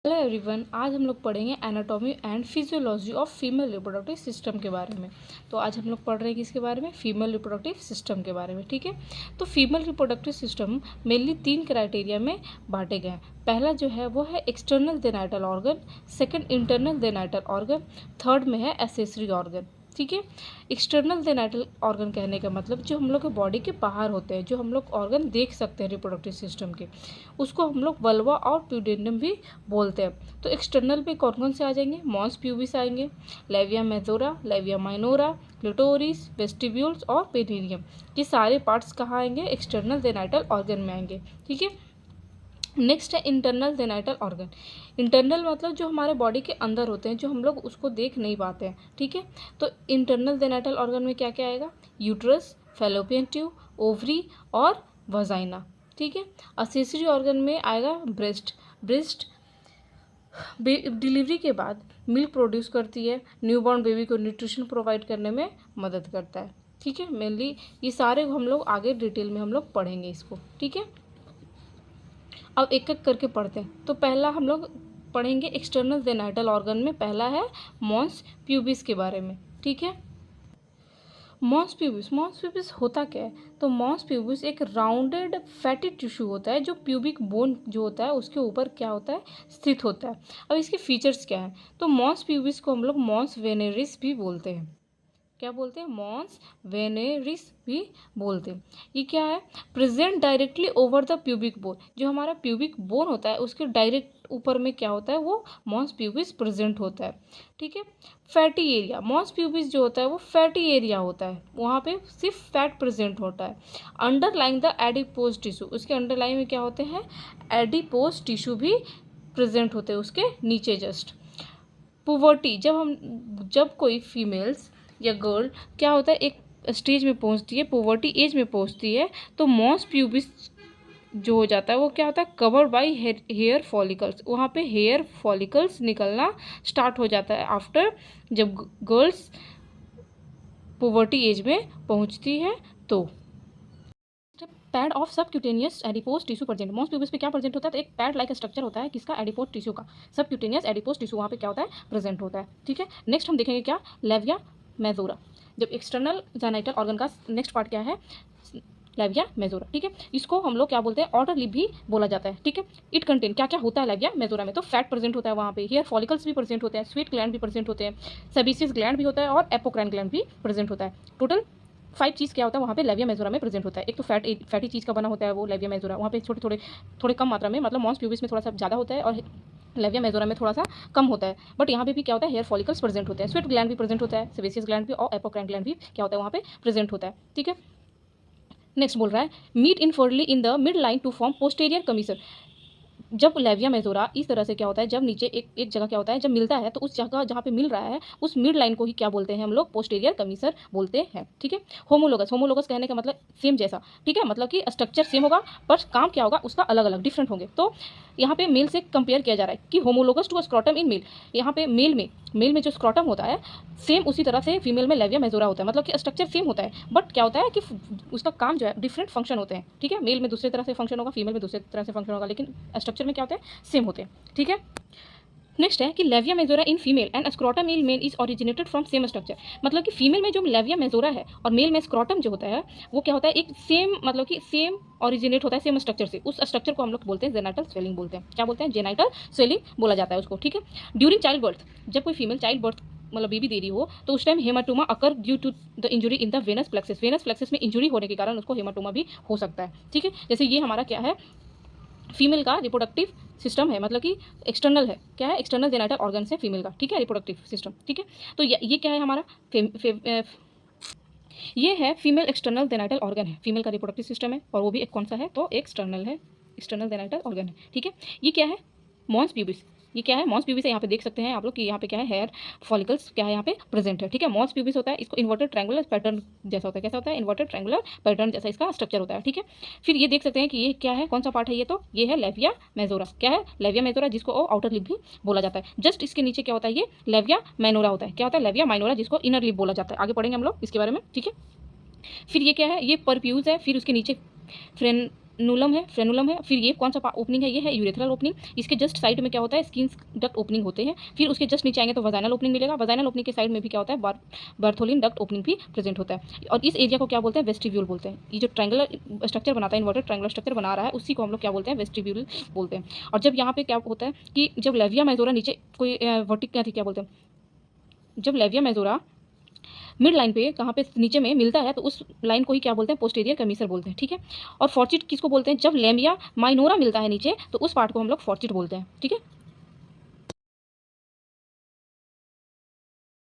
Hello everyone, आज हम लोग पढ़ेंगे anatomy and physiology of female reproductive system के बारे में। तो आज हम लोग पढ़ रहे हैं किसके बारे में? फीमेल रिप्रोडक्टिव सिस्टम के बारे में। ठीक है, तो female reproductive system mainly 3 criteria में बांटे गए हैं। पहला जो है वो है external genital organ, second internal genital organ, third में है एसेसरी ऑर्गन। ठीक है, एक्सटर्नल जेनाइटल ऑर्गन कहने का मतलब जो हम लोग के बॉडी के बाहर होते हैं, जो हम लोग ऑर्गन देख सकते हैं रिप्रोडक्टिव सिस्टम के, उसको हम लोग वल्वा और प्यूडेंडम भी बोलते हैं। तो एक्सटर्नल पे कौन कौन से आ जाएंगे? मॉन्स प्यूबिस आएंगे, labia majora, labia minora, clitoris, vestibules और पेरिनियम। ये सारे पार्ट्स कहाँ आएंगे? एक्सटर्नल जेनाइटल ऑर्गन में आएंगे। ठीक है, नेक्स्ट है इंटरनल जेनाइटल ऑर्गन। इंटरनल मतलब जो हमारे बॉडी के अंदर होते हैं, जो हम लोग उसको देख नहीं पाते हैं। ठीक है, तो इंटरनल जेनाइटल ऑर्गन में क्या क्या आएगा? यूट्रस, फैलोपियन ट्यूब, ओवरी और वजाइना। ठीक है, असेसरी ऑर्गन में आएगा ब्रेस्ट। ब्रेस्ट डिलीवरी के बाद मिल्क प्रोड्यूस करती है, न्यूबॉर्न बेबी को न्यूट्रिशन प्रोवाइड करने में मदद करता है। ठीक है, मेनली ये सारे हम लोग आगे डिटेल में हम लोग पढ़ेंगे इसको। ठीक है, अब एक एक करके पढ़ते हैं। तो पहला हम लोग पढ़ेंगे एक्सटर्नल जेनाइटल ऑर्गन में, पहला है मॉन्स प्यूबिस के बारे में। ठीक है, मॉन्स प्यूबिस होता क्या है? तो मॉन्स प्यूबिस एक राउंडेड फैटी टिश्यू होता है जो प्यूबिक बोन जो होता है उसके ऊपर क्या होता है? स्थित होता है। अब इसके फीचर्स क्या हैं? तो मॉन्स प्यूबिस को हम लोग मॉन्स वेनेरिस भी बोलते हैं। क्या बोलते हैं? मॉन्स वेनेरिस भी बोलते हैं। ये क्या है? Present directly over the pubic bone. जो हमारा प्यूबिक बोन होता है उसके डायरेक्ट ऊपर में क्या होता है? वो मॉन्स प्यूबिस प्रेजेंट होता है। ठीक है, फैटी एरिया, मॉन्स प्यूबिस जो होता है वो फैटी एरिया होता है, वहाँ पे सिर्फ फैट प्रेजेंट होता है। अंडरलाइंग द एडिपोज टिश्यू, उसके अंडरलाइन में क्या होते हैं? एडिपोज टिश्यू भी प्रेजेंट होते हैं उसके नीचे जस्ट। पुबर्टी, जब कोई फीमेल्स या गर्ल क्या होता है, एक स्टेज में पहुंचती है, पुबर्टी एज में पहुंचती है, तो मॉन्स प्यूबिस जो हो जाता है वो क्या होता है? Covered by hair follicles. वहाँ पे हेयर फॉलिकल्स निकलना स्टार्ट हो जाता है आफ्टर, जब गर्ल्स पुबर्टी एज में पहुंचती है। तो pad of subcutaneous adipose tissue present. Mons pubis पे क्या प्रेजेंट होता है? तो एक पैड लाइक स्ट्रक्चर होता है किसका? एडिपोज टिश्यू का। सबक्यूटेनियस एडिपोज टिश्यू वहाँ पे क्या होता है? प्रेजेंट होता है। ठीक है, नेक्स्ट हम देखेंगे क्या? Labia majora. जब एक्सटर्नल जेनाइटल ऑर्गन का नेक्स्ट पार्ट क्या है? Labia majora. ठीक है, इसको हम लोग क्या बोलते हैं? ऑर्डर लिप भी बोला जाता है। ठीक है, इट कंटेन क्या क्या होता है लेविया मेजोरा में? तो फैट प्रेजेंट होता है वहाँ पे, हेयर फॉलिकल्स भी प्रेजेंट होते हैं, स्वीट ग्लैंड भी प्रेजेंट होते हैं, सेबेसियस ग्लैंड भी होता है और एपोक्राइन ग्लैंड भी प्रेजेंट होता है। टोटल 5 चीज़ क्या होता है वहाँ पे लेविया मेजोरा में प्रेजेंट होता है। एक तो फैटी चीज़ का बना होता है वो लेविया मेजोरा, वहाँ पे थोड़े कम मात्रा में, मतलब मॉन्स प्यूबिस में थोड़ा सा ज़्यादा होता है और लेविया मेजोरा में थोड़ा सा कम होता है। बट यहाँ पे भी क्या होता है? हेयर फॉलिकल्स प्रेजेंट होते हैं, स्वीट ग्लैंड भी प्रेजेंट होता है, सेबेसियस ग्लैंड भी और एपोक्राइन ग्लैंड भी क्या होता है? वहाँ पे प्रेजेंट होता है। ठीक है, नेक्स्ट बोल रहा है meet inferiorly in the midline to form posterior commissure. जब लेविया मेजोरा इस तरह से क्या होता है, जब नीचे एक जगह क्या होता है, जब मिलता है तो उस जगह जहाँ पे मिल रहा है उस मिड लाइन को ही क्या बोलते हैं हम लोग? पोस्टेरियर कमीसर बोलते हैं। ठीक है, होमोलोगस कहने का मतलब सेम जैसा। ठीक है, मतलब कि स्ट्रक्चर सेम होगा पर काम क्या होगा उसका अलग अलग डिफरेंट होंगे। तो यहाँ पे मेल से कंपेयर किया जा रहा है कि homologous to scrotum in male. यहाँ पे मेल में जो स्क्रॉटम होता है सेम उसी तरह से फीमेल में लेविया मेजोरा होता है, मतलब कि स्ट्रक्चर सेम होता है बट क्या होता है कि उसका काम जो है डिफरेंट फंक्शन होते हैं। ठीक है, मेल में दूसरे तरह से फंक्शन होगा, फीमेल में दूसरे तरह से फंक्शन होगा, लेकिन स्ट्रक्चर में क्या होता है? सेम होते हैं। ठीक है, नेक्स्ट है कि labia majora in female and scrotum in male is originated from same structure. मतलब कि फीमेल में जो लेविया मेजोरा है और मेल में स्क्रॉटम जो होता है वो क्या होता है? एक सेम, मतलब कि सेम ओरिजिनेट होता है सेम स्ट्रक्चर से। उस स्ट्रक्चर को हम लोग बोलते हैं जेनाइटल स्वेलिंग बोलते हैं। क्या बोलते हैं? जेनाइटल स्वेलिंग बोला जाता है उसको। ठीक है, ड्यूरिंग चाइल्ड बर्थ, जब कोई फीमेल चाइल्ड बर्थ मतलब बेबी दे रही हो तो उस time haematoma occur due to the injury in the venous plexus. Venous plexus में इंजुरी होने के कारण उसको हेमाटोमा भी हो सकता है। ठीक है, जैसे ये हमारा क्या है? फीमेल का रिप्रोडक्टिव सिस्टम है, मतलब कि एक्सटर्नल है। क्या है? एक्सटर्नल जेनाइटल ऑर्गन है फीमेल का। ठीक है, रिप्रोडक्टिव सिस्टम। ठीक है, तो ये क्या है हमारा? ये है फीमेल एक्सटर्नल जेनाइटल ऑर्गन है, फीमेल का रिप्रोडक्टिव सिस्टम है और वो भी एक कौन सा है? तो एक्सटर्नल है, एक्सटर्नल जेनाइटल ऑर्गन है। ठीक है, ये क्या है? Mons pubis. ये क्या है? मॉन्स प्यूबिस है। यहाँ पे देख सकते हैं आप लोग कि यहाँ पे क्या है? हेयर फॉलिकल्स क्या है यहाँ पे प्रेजेंट है। ठीक है, मॉन्स प्यूबिस होता है, इसको इन्वर्टेड ट्रायंगुलर पैटर्न जैसा होता है। कैसा होता है? इन्वर्टेड ट्रायंगुलर पैटर्न जैसा इसका स्ट्रक्चर होता है। ठीक है, फिर ये देख सकते हैं कि ये क्या है? कौन सा पार्ट है ये? तो ये है लेविया मेजोरा। क्या है? लेविया मेजोरा, जिसको आउटर लिप भी बोला जाता है। जस्ट इसके नीचे क्या होता है? ये लेविया माइनोरा होता है। क्या होता है? लेविया माइनोरा, जिसको इनर लिप बोला जाता है। आगे पढ़ेंगे हम लोग इसके बारे में। ठीक है, फिर ये क्या है? ये परप्यूज है, फिर उसके नीचे फ्रेनुलम है, फिर ये कौन सा ओपनिंग है, ये है यूरेथ्रल ओपनिंग। इसके जस्ट साइड में क्या होता है, स्किन डक्ट ओपनिंग होते हैं। फिर उसके जस्ट नीचे आएंगे तो वजाइनल ओपनिंग मिलेगा। वजाइनल ओपनिंग के साइड में भी क्या होता है, बर्थोलिन डक्ट ओपनिंग भी प्रेजेंट होता है। और इस एरिया को क्या बोलते हैं, वेस्टिब्यूल बोलते हैं। ये जो ट्रायंगुलर स्ट्रक्चर बनाता है, इन्वर्टेड ट्रायंगुलर स्ट्रक्चर बना रहा है, उसी को हम लोग क्या बोलते हैं, वेस्टिब्यूल बोलते हैं। और जब यहाँ पे क्या होता है कि जब लेविया मेजोरा नीचे कोई क्या बोलते हैं, जब लेविया मेजोरा मिड लाइन पे कहाँ पे नीचे में मिलता है तो उस लाइन को ही क्या बोलते हैं, पोस्टीरियर कमीसर बोलते हैं, ठीक है। और फॉर्चिट किसको बोलते हैं, जब लेमिया माइनोरा मिलता है नीचे तो उस पार्ट को हम लोग फॉर्चिट बोलते हैं, ठीक है।